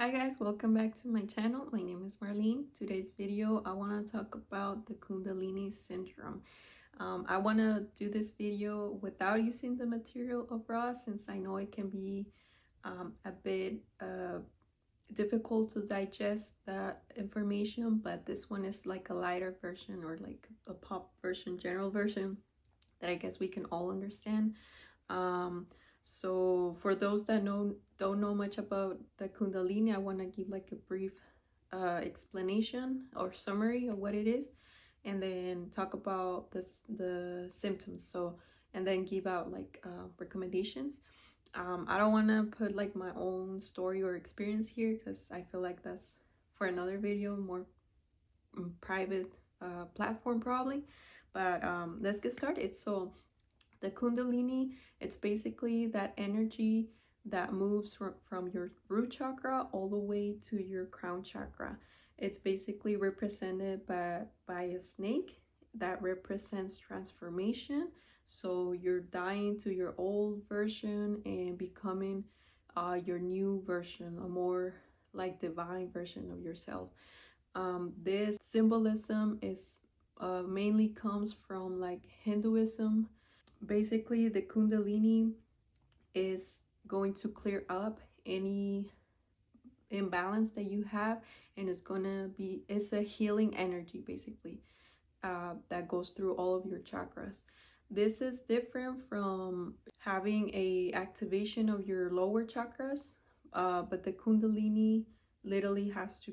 Hi guys, welcome back to my channel. My name is Marlene. Today's video, I want to talk about the Kundalini Syndrome. I want to do this video without using the material of Raw, since I know it can be a bit difficult to digest that information, but this one is like a lighter version, or like a pop version, general version that I guess we can all understand. So for those that don't know much about the Kundalini, I want to give like a brief explanation or summary of what it is, and then talk about the symptoms. So, and then give out like recommendations. I don't want to put like my own story or experience here, because I feel like that's for another video, more private platform probably. But let's get started. So the Kundalini, it's basically that energy that moves from your root chakra all the way to your crown chakra. It's basically represented by a snake that represents transformation. So you're dying to your old version and becoming your new version, a more like divine version of yourself. This symbolism is mainly comes from like Hinduism. Basically, the Kundalini is going to clear up any imbalance that you have, and it's a healing energy basically, that goes through all of your chakras. This is different from having a activation of your lower chakras, but the Kundalini literally has to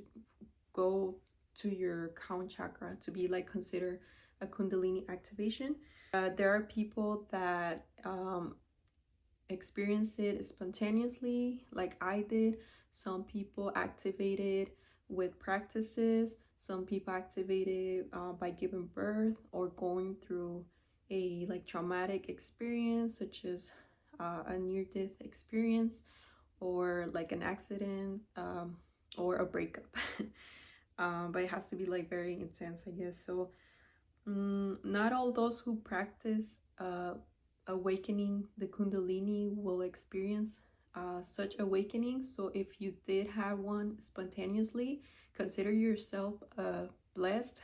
go to your crown chakra to be like considered a Kundalini activation. There are people that experience it spontaneously, like I did. Some people activate it with practices. Some people activate it by giving birth or going through a like traumatic experience, such as a near-death experience, or like an accident, or a breakup. But it has to be like very intense, I guess. So not all those who practice awakening the Kundalini will experience such awakening. So if you did have one spontaneously, consider yourself blessed.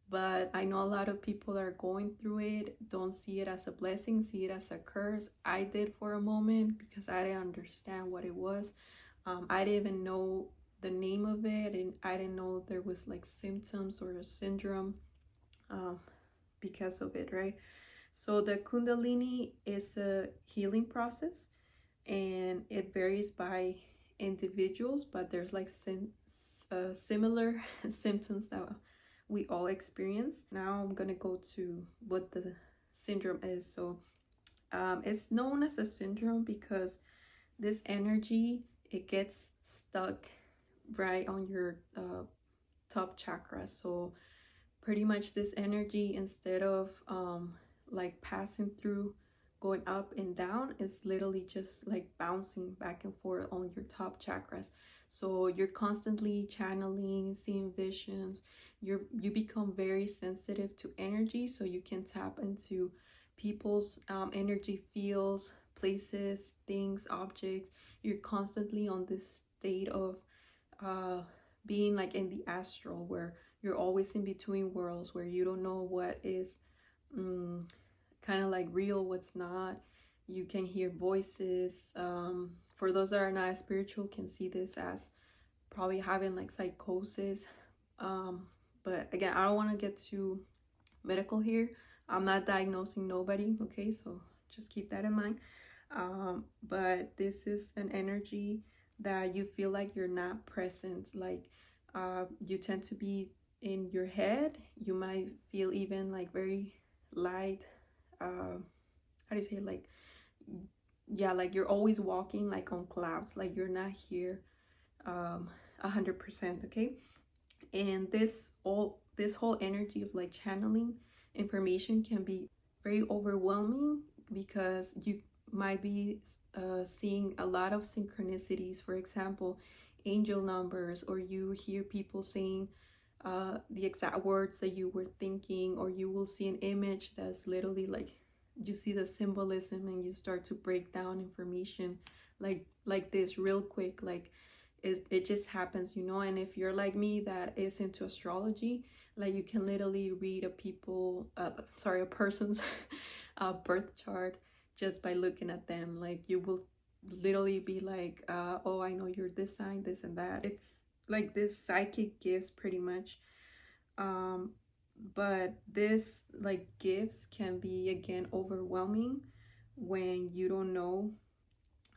But I know a lot of people that are going through it don't see it as a blessing, see it as a curse. I did for a moment, because I didn't understand what it was. I didn't even know the name of it, and I didn't know there was like symptoms or a syndrome because of it, right? So the Kundalini is a healing process, and it varies by individuals, but there's like similar symptoms that we all experience. Now I'm gonna go to what the syndrome is. So it's known as a syndrome because this energy, it gets stuck right on your top chakra. So pretty much this energy, instead of like passing through, going up and down, is literally just like bouncing back and forth on your top chakras. So you're constantly channeling, seeing visions. You become very sensitive to energy, so you can tap into people's energy fields, places, things, objects. You're constantly on this state of being like in the astral, where you're always in between worlds, where you don't know what is kind of like real, what's not. You can hear voices. For those that are not spiritual, can see this as probably having like psychosis. But again, I don't want to get too medical here. I'm not diagnosing nobody, okay? So just keep that in mind. But this is an energy that you feel like you're not present. Like you tend to be in your head. You might feel even like very light, how do you say it? Like, yeah, like you're always walking like on clouds, like you're not here 100%, okay? And this whole energy of like channeling information can be very overwhelming, because you might be seeing a lot of synchronicities. For example, angel numbers, or you hear people saying the exact words that you were thinking, or you will see an image that's literally like, you see the symbolism and you start to break down information like this real quick. Like it just happens, you know. And if you're like me that is into astrology, like you can literally read a person's birth chart just by looking at them. Like you will literally be like, oh, I know you're this sign, this and that. It's like this psychic gifts pretty much. But this like gifts can be again overwhelming when you don't know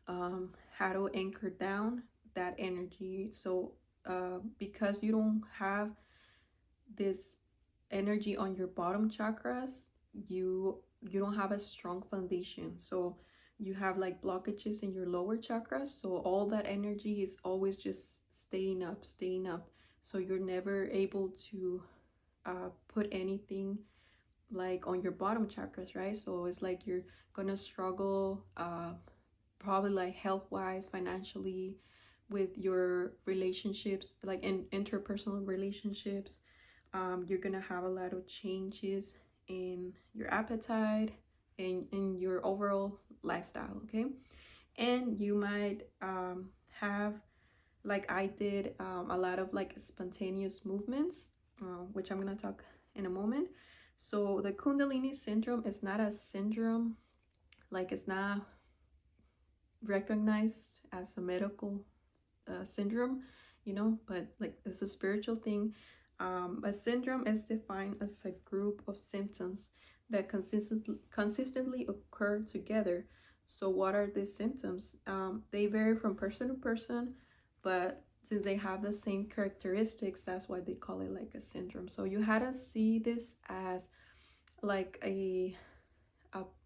how to anchor down that energy. So because you don't have this energy on your bottom chakras, you don't have a strong foundation. So you have like blockages in your lower chakras, so all that energy is always just staying up, so you're never able to put anything like on your bottom chakras, right? So it's like you're gonna struggle, probably like health wise, financially, with your relationships, like in interpersonal relationships. You're gonna have a lot of changes in your appetite and in your overall lifestyle, okay? And you might have, like I did, a lot of like spontaneous movements, which I'm gonna talk in a moment. So the Kundalini syndrome is not a syndrome, like it's not recognized as a medical syndrome, you know, but like it's a spiritual thing. A syndrome is defined as a group of symptoms that consistently occur together. So what are these symptoms? They vary from person to person, but since they have the same characteristics, that's why they call it like a syndrome. So you had to see this as like a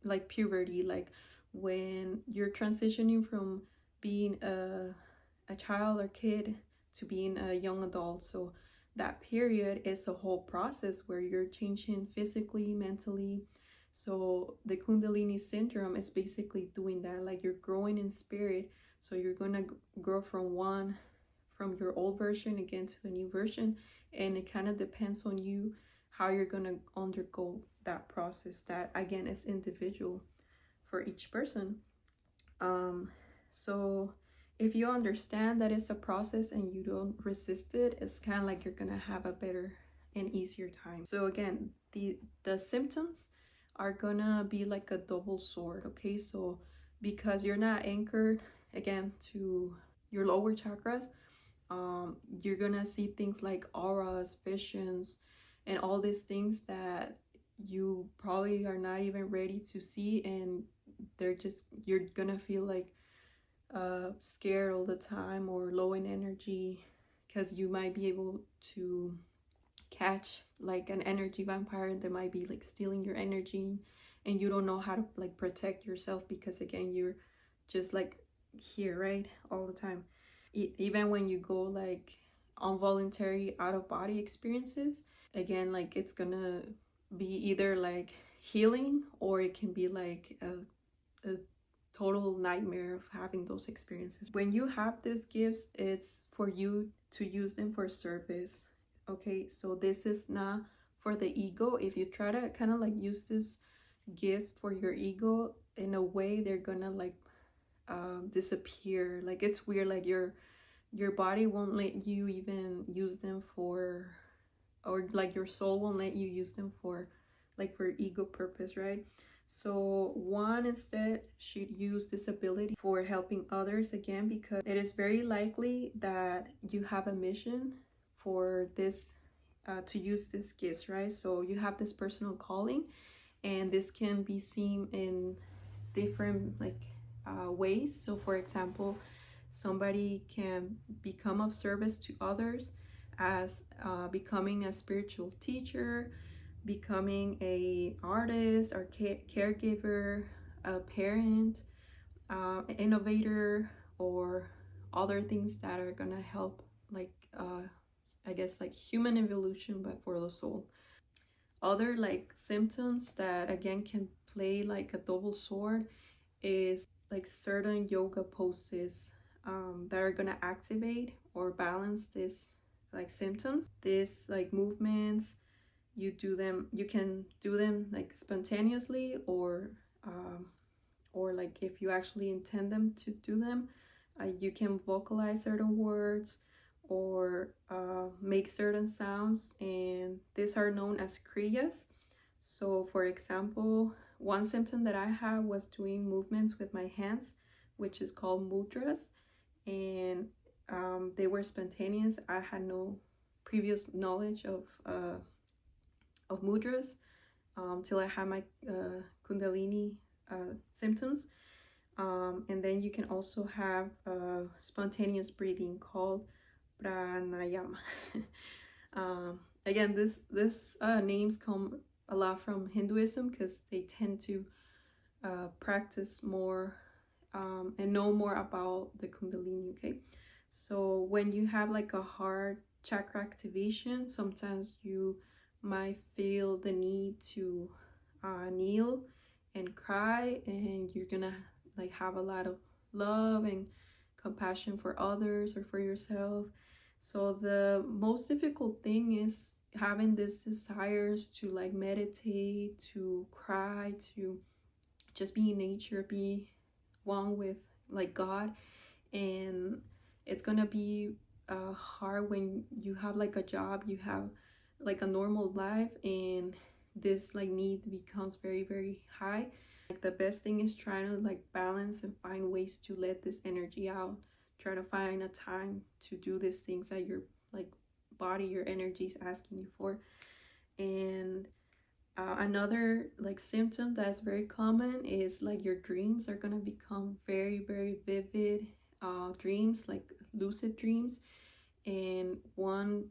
like puberty, like when you're transitioning from being a child or kid to being a young adult. So that period is a whole process where you're changing physically, mentally. So the Kundalini syndrome is basically doing that, like you're growing in spirit. So you're gonna grow from your old version again to the new version, and it kind of depends on you how you're gonna undergo that process. That again is individual for each person. So if you understand that it's a process and you don't resist it, it's kind of like you're gonna have a better and easier time. So again, the symptoms are gonna be like a double sword, okay? So because you're not anchored again to your lower chakras, you're gonna see things like auras, visions, and all these things that you probably are not even ready to see, and you're gonna feel like scared all the time or low in energy, because you might be able to catch like an energy vampire that might be like stealing your energy, and you don't know how to like protect yourself, because again you're just like here, right, all the time. Even when you go like involuntary out of body experiences, again, like it's gonna be either like healing, or it can be like a total nightmare of having those experiences. When you have these gifts, it's for you to use them for service, okay? So this is not for the ego. If you try to kind of like use this gifts for your ego, in a way they're gonna like disappear. Like it's weird, like your body won't let you even use them for, or like your soul won't let you use them for like for ego purpose, right? So one instead should use this ability for helping others, again, because it is very likely that you have a mission for this, to use these gifts, right? So you have this personal calling, and this can be seen in different like ways. So for example, somebody can become of service to others as becoming a spiritual teacher, becoming a artist or caregiver, a parent, an innovator, or other things that are gonna help like I guess like human evolution, but for the soul. Other like symptoms that again can play like a double sword is like certain yoga poses that are gonna activate or balance this like symptoms. This like movements, you can do them like spontaneously, or like if you actually intend them to do them, You can vocalize certain words or make certain sounds, and these are known as kriyas. So for example, one symptom that I had was doing movements with my hands, which is called mudras, and they were spontaneous. I had no previous knowledge of mudras till I had my Kundalini symptoms. And then you can also have spontaneous breathing called pranayama. Again, this names come a lot from Hinduism because they tend to practice more and know more about the Kundalini. Okay, so when you have like a hard chakra activation, sometimes you might feel the need to kneel and cry, and you're gonna like have a lot of love and compassion for others or for yourself. So the most difficult thing is having these desires to like meditate, to cry, to just be in nature, be one with like God. And it's gonna be hard when you have like a job, you have like a normal life, and this like need becomes very, very high. Like the best thing is trying to like balance and find ways to let this energy out. Try to find a time to do these things that your like body, your energy is asking you for. And another like symptom that's very common is like your dreams are gonna become very, very vivid dreams, like lucid dreams. And one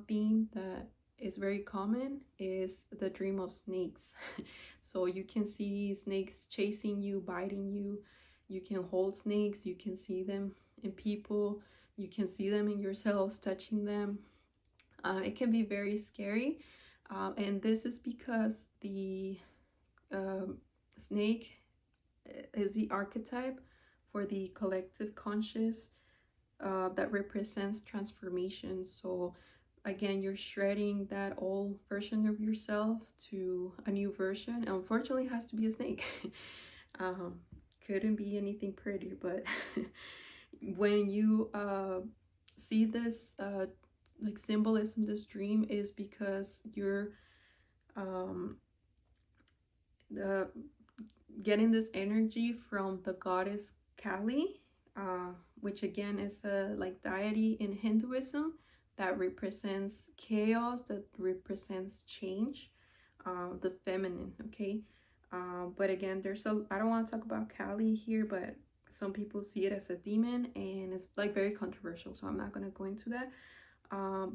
theme that is very common is the dream of snakes. So you can see snakes chasing you, biting you. You can hold snakes, you can see them in people, you can see them in yourselves, touching them. It can be very scary. And this is because the snake is the archetype for the collective conscious that represents transformation. So again, you're shredding that old version of yourself to a new version. Unfortunately, it has to be a snake. Couldn't be anything prettier, but when you see this like symbolism, this dream is because you're the getting this energy from the goddess Kali, which again is a like deity in Hinduism that represents chaos, that represents change, the feminine. Okay, but again, I don't want to talk about Kali here, but some people see it as a demon, and it's like very controversial, so I'm not going to go into that.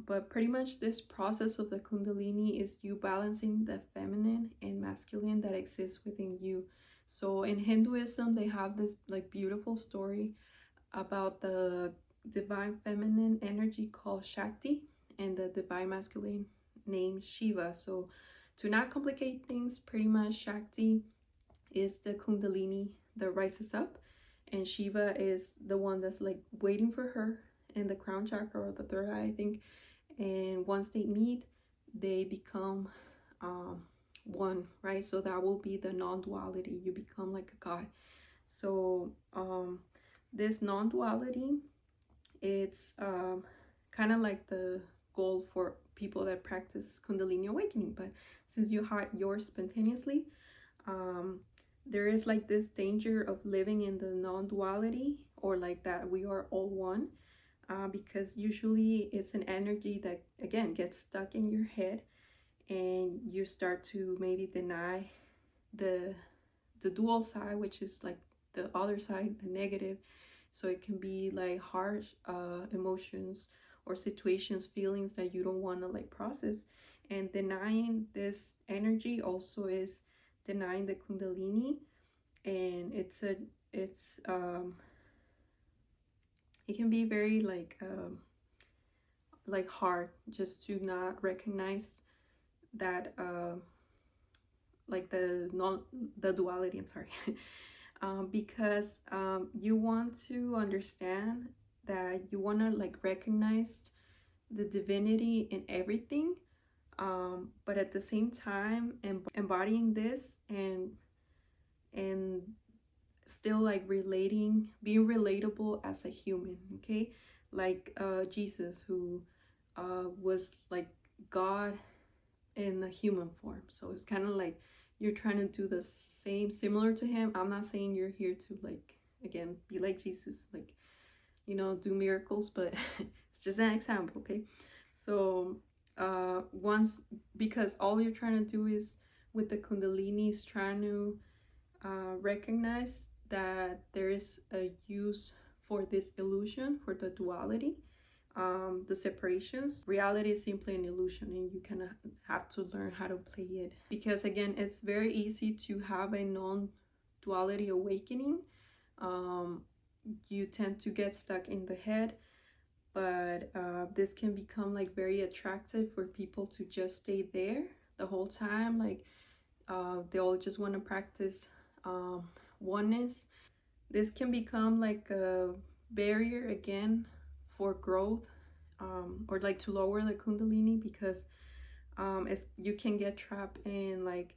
But pretty much this process of the Kundalini is you balancing the feminine and masculine that exists within you. So in Hinduism, they have this like beautiful story about the divine feminine energy called Shakti and the divine masculine named Shiva. So to not complicate things, pretty much Shakti is the Kundalini that rises up, and Shiva is the one that's like waiting for her in the crown chakra or the third eye, I think. And once they meet, they become one, right? So that will be the non-duality. You become like a god. So this non-duality, it's kind of like the goal for people that practice Kundalini awakening. But since you had yours spontaneously, there is like this danger of living in the non-duality, or like that we are all one, because usually it's an energy that again gets stuck in your head, and you start to maybe deny the dual side, which is like the other side, the negative. So it can be like harsh emotions or situations, feelings that you don't want to like process. And denying this energy also is denying the Kundalini. And it can be very like hard just to not recognize that like the duality, I'm sorry. Because you want to understand that you want to like recognize the divinity in everything, but at the same time embodying this and still like being relatable as a human, okay? Like Jesus, who was like God in the human form. So it's kind of like you're trying to do the same, similar to him. I'm not saying you're here to, like, again, be like Jesus, like, you know, do miracles, but it's just an example, okay? So once, because all you're trying to do is with the Kundalini is trying to recognize that there is a use for this illusion, for the duality, the separations. Reality is simply an illusion, and you kind of have to learn how to play it, because again, it's very easy to have a non-duality awakening. You tend to get stuck in the head, but this can become like very attractive for people to just stay there the whole time. Like they all just want to practice oneness. This can become like a barrier again for growth, or like to lower the Kundalini, because you can get trapped in like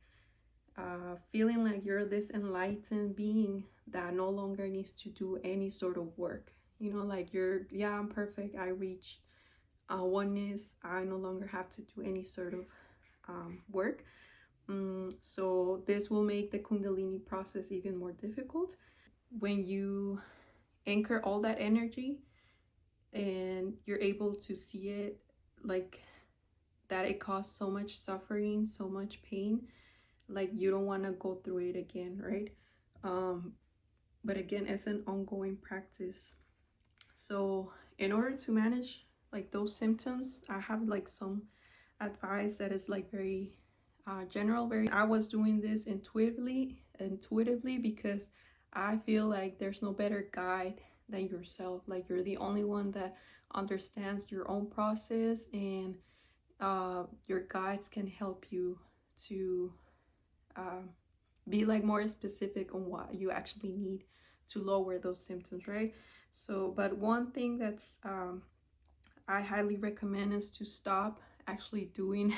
feeling like you're this enlightened being that no longer needs to do any sort of work. You know, like yeah, I'm perfect, I reached oneness, I no longer have to do any sort of work. So this will make the Kundalini process even more difficult. When you anchor all that energy and you're able to see it, like that it caused so much suffering, so much pain, like you don't want to go through it again, right? But again, it's an ongoing practice. So in order to manage like those symptoms, I have like some advice that is like very general. I was doing this intuitively because I feel like there's no better guide than yourself. Like you're the only one that understands your own process, and your guides can help you to be like more specific on what you actually need to lower those symptoms, right? So, but one thing that's I highly recommend is to stop actually doing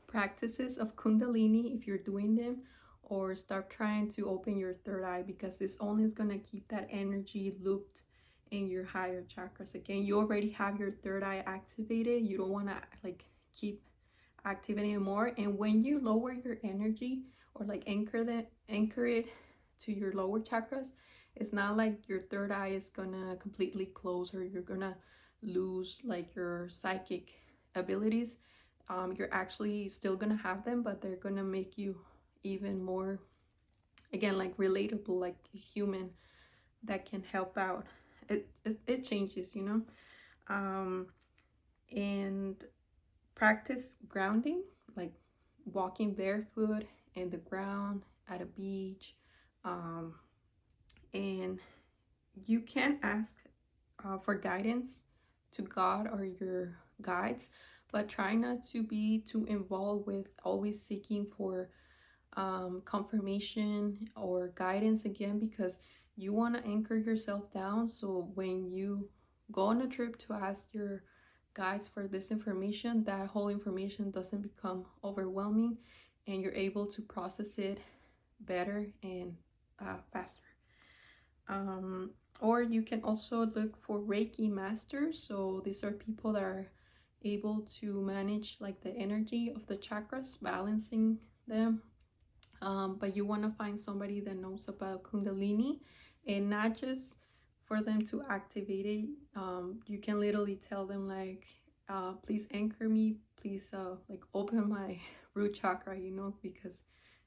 practices of Kundalini if you're doing them, or start trying to open your third eye, because this only is going to keep that energy looped in your higher chakras. Again, you already have your third eye activated. You don't want to like keep activating it more. And when you lower your energy, or like anchor it to your lower chakras, it's not like your third eye is gonna completely close, or you're gonna lose like your psychic abilities. You're actually still gonna have them, but they're gonna make you even more, again, like relatable, like a human that can help out. It changes, you know. And practice grounding, like walking barefoot in the ground at a beach. And you can ask for guidance to God or your guides, but try not to be too involved with always seeking for confirmation or guidance, again, because you want to anchor yourself down. So when you go on a trip to ask your guides for this information, that whole information doesn't become overwhelming, and you're able to process it better and faster. Or you can also look for Reiki masters. So these are people that are able to manage like the energy of the chakras, balancing them. But you want to find somebody that knows about Kundalini, and not just for them to activate it. You can literally tell them like, please anchor me, please like open my root chakra, you know, because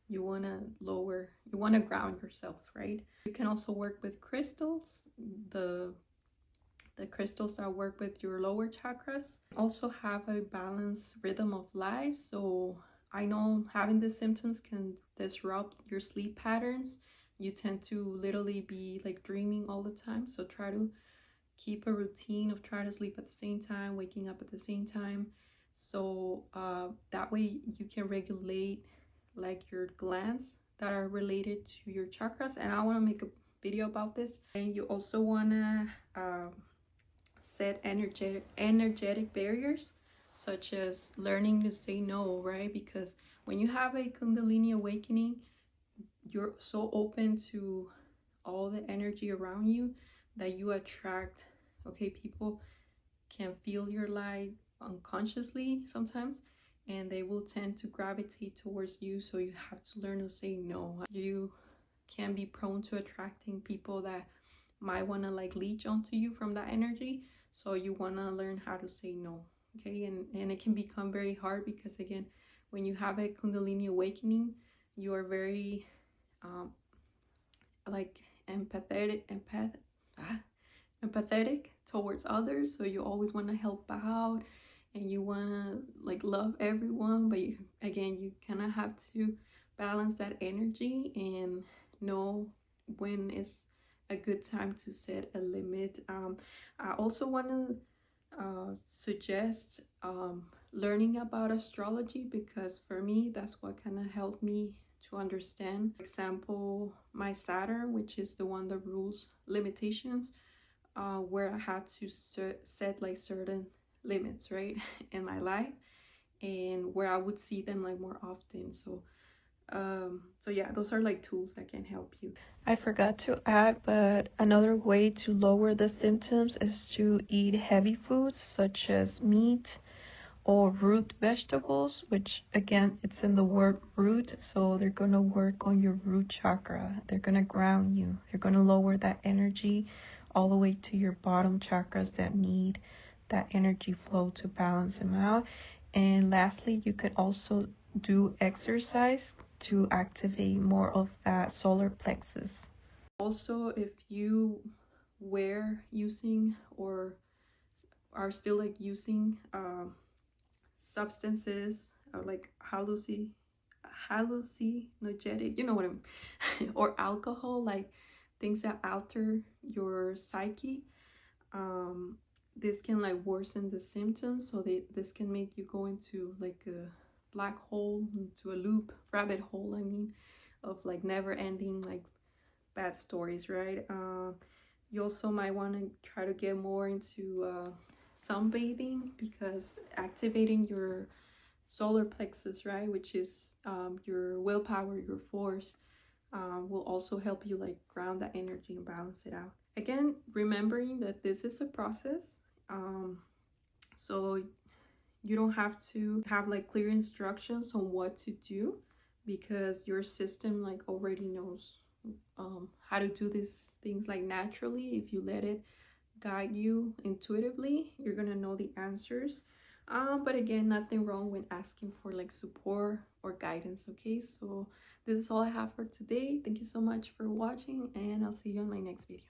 you want to ground yourself, right? You can also work with crystals, the crystals that work with your lower chakras. Also have a balanced rhythm of life. So I know having the symptoms can disrupt your sleep patterns. You tend to literally be like dreaming all the time. So try to keep a routine of trying to sleep at the same time, waking up at the same time. So that way you can regulate like your glands that are related to your chakras. And I want to make a video about this. And you also want to set energetic barriers, such as learning to say no, right? Because when you have a Kundalini awakening, you're so open to all the energy around you that you attract. Okay, people can feel your light unconsciously sometimes, and they will tend to gravitate towards you. So you have to learn to say no. You can be prone to attracting people that might want to like leech onto you from that energy. So you want to learn how to say no. Okay, and it can become very hard because, again, when you have a Kundalini awakening, you are very like empathetic towards others. So you always want to help out, and you want to like love everyone, but you kind of have to balance that energy and know when is a good time to set a limit. I also want to suggest learning about astrology, because for me that's what kind of helped me to understand. For example, my Saturn, which is the one that rules limitations, where I had to set like certain limits, right, in my life, and where I would see them like more often. So yeah, those are like tools that can help you. I forgot to add, but another way to lower the symptoms is to eat heavy foods such as meat or root vegetables, which again, it's in the word root, so they're going to work on your root chakra. They're going to ground you. They're going to lower that energy all the way to your bottom chakras that need that energy flow to balance them out. And lastly, you could also do exercise to activate more of that solar plexus. Also, if you were using or are still like using substances or like hallucinogenic, you know what I mean, or alcohol, like things that alter your psyche, this can like worsen the symptoms. So this can make you go into like a black hole, into a loop, rabbit hole, I mean, of like never ending like bad stories, right? You also might want to try to get more into sunbathing, because activating your solar plexus, right, which is your willpower, your force, will also help you like ground that energy and balance it out. Again, remembering that this is a process, so you don't have to have like clear instructions on what to do, because your system like already knows how to do these things like naturally. If you let it guide you intuitively, you're gonna know the answers. But again, nothing wrong with asking for like support or guidance. Okay, so this is all I have for today. Thank you so much for watching, and I'll see you in my next video.